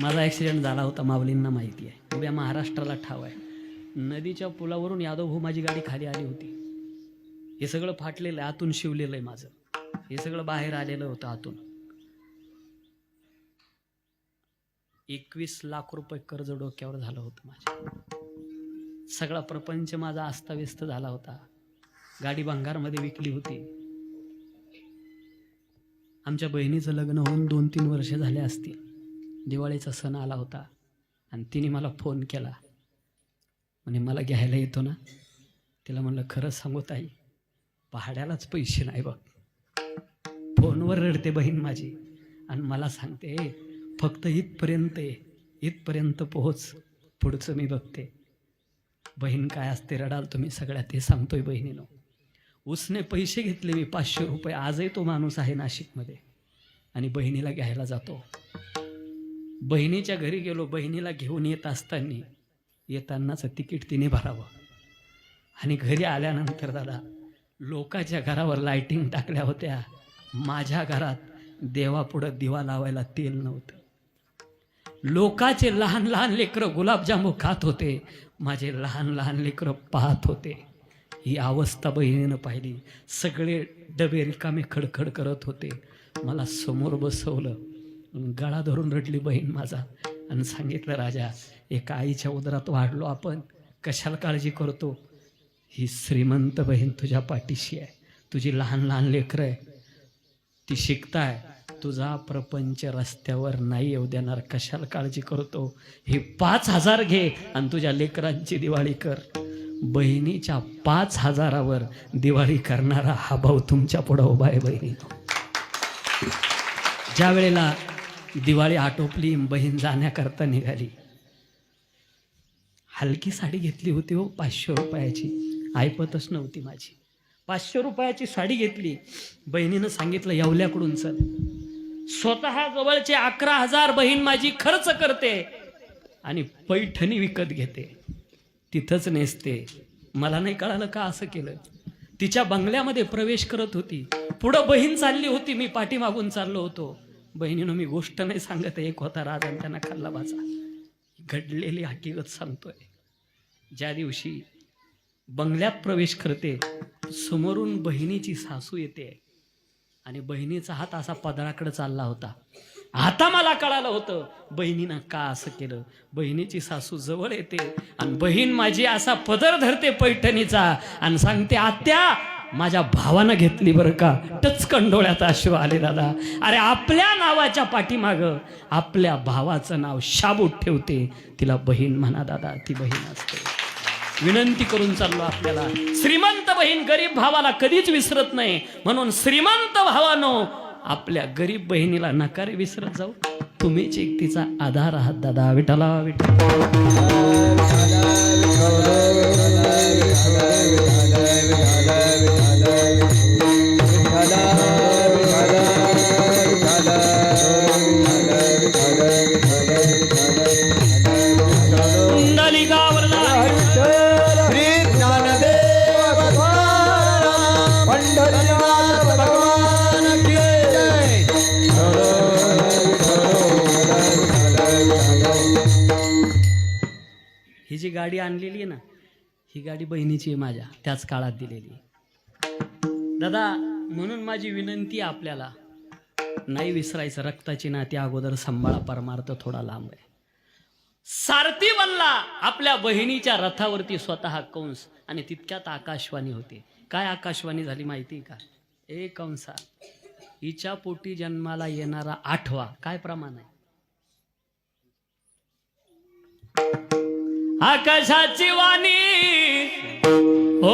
माझा ॲक्सिडेंट झाला होता, माऊलींना माहिती आहे, उद्या महाराष्ट्राला ठाव आहे. नदीच्या पुलावरून यादव भाऊ माझी गाडी खाली आली होती. हे सगळं फाटलेलं आहे, आतून शिवलेलं आहे माझं, हे सगळं बाहेर आलेलं होतं आतून. 21 लाख रुपये कर्ज डोक्यावर झालं होतं माझ्या. सगळा प्रपंच माझा अस्ताव्यस्त झाला होता. गाडी भंगारमध्ये विकली होती. आमच्या बहिणीचं लग्न होऊन 2-3 वर्ष झाले असतील. दिवाळीचा सण आला होता आणि तिने मला फोन केला, म्हणे मला घ्यायला येतो ना. तिला म्हणलं खरं सांगू ताई, भाड्यालाच पैसे नाही बघ. फोनवर रडते बहीण माझी आणि मला सांगते फक्त इथपर्यंत ये, इथपर्यंत पोहोच, पुढचं मी बघते. बहीण काय असते रडाल तुम्ही सगळ्या ते सांगतोय बहिणीनं. उसने पैसे घेतले मी 500 रुपये. आजही तो माणूस आहे नाशिकमध्ये आणि बहिणीला घ्यायला जातो. बहिणीच्या घरी गेलो, बहिणीला घेऊन येत असताना येतानाचं तिकीट तिने भरावं आणि घरी आल्यानंतर दादा लोकांच्या घरावर लाईटिंग टाकल्या होत्या, माझ्या घरात देवापुढं दिवा लावायला तेल नव्हतं. लोकाचे लहान लहान लेकरं गुलाबजामू खात होते, माझे लहान लहान लेकरं पाहत होते. ही अवस्था बहिणीनं पाहिली. सगळे डबे रिकामे खडखड करत होते. मला समोर बसवलं, गळा धरून रडली बहीण माझा आणि सांगितलं राजा, एका आईच्या उदरात वाढलो आपण, कशाला काळजी करतो. ही श्रीमंत बहीण तुझ्या पाठीशी आहे, तुझी लहान लहान लेकरं आहे, ती शिकताय, तुझा प्रपंच रस्त्यावर नाही येऊ देणार, कशाला काळजी करतो. हे 5,000 घे आणि तुझ्या लेकरांची दिवाळी कर. बहिणीच्या 5,000वर दिवाळी करणारा हा भाऊ तुमच्या पुढं उभा आहे बहिणी. ज्या वेळेला दिवाळी आटोपली, बहीण जाण्याकरता निघाली. हलकी साडी घेतली होती हो, 500 रुपयाची. ऐपतच नव्हती माझी. 500 रुपयाची साडी घेतली. बहिणीनं सांगितलं येवल्याकडून चल. स्वतः जवळचे 11,000 बहीण माझी खर्च करते आणि पैठणी विकत घेते, तिथंच नेसते. मला नाही कळालं का असं केलं. तिच्या बंगल्यामध्ये प्रवेश करत होती. पुढं बहीण चालली होती, मी पाठीमागून चाललो होतो. बहिणीनं मी गोष्ट नाही सांगत, एक होता राज आणि त्यांना खाल्ला बाचा. घडलेली हकीकत सांगतोय. ज्या दिवशी बंगल्यात प्रवेश करते, समोरून बहिणीची सासू येते आणि बहिणीचा हात असा पदराकडे चालला होता. आता मला कळालं होतं बहिणीनं का असं केलं. बहिणीची सासू जवळ येते आणि बहीण माझी असा पदर धरते पैठणीचा आणि सांगते, आत्या माझ्या भावानं घेतली बरं का. टचकन डोळ्यात अश्रू आले दादा. अरे आपल्या नावाच्या पाठीमाग आपल्या भावाचं नाव शाबूत ठेवते, तिला बहीण म्हणा दादा, ती बहीण असते. विनंती करून चाललो आपल्याला, श्रीमंत बहीण गरीब भावाला कधीच विसरत नाही, म्हणून श्रीमंत भावानो आपल्या गरीब बहिणीला नकार विसरत जाऊ. तुम्हीच एक तिचा आधार आहात दादा. विठ्ठला ही जी गाडी आणलेली आहे ना, ही गाडी बहिणीची आहे माझ्या, त्याच काळात दिलेली. दादा म्हणून माझी विनंती आपल्याला, नाही विसरायचं, रक्ताची नाती अगोदर सांभाळा, परमार्थ थोडा लांब आहे. सारथी बनला आपल्या बहिणीच्या रथावरती स्वतः कंस आणि तितक्यात आकाशवाणी होते. काय आकाशवाणी झाली माहिती का? ए कंसा, हिच्या पोटी जन्माला येणारा 8वा काय प्रमाण आहे? आकाशाची वाणी हो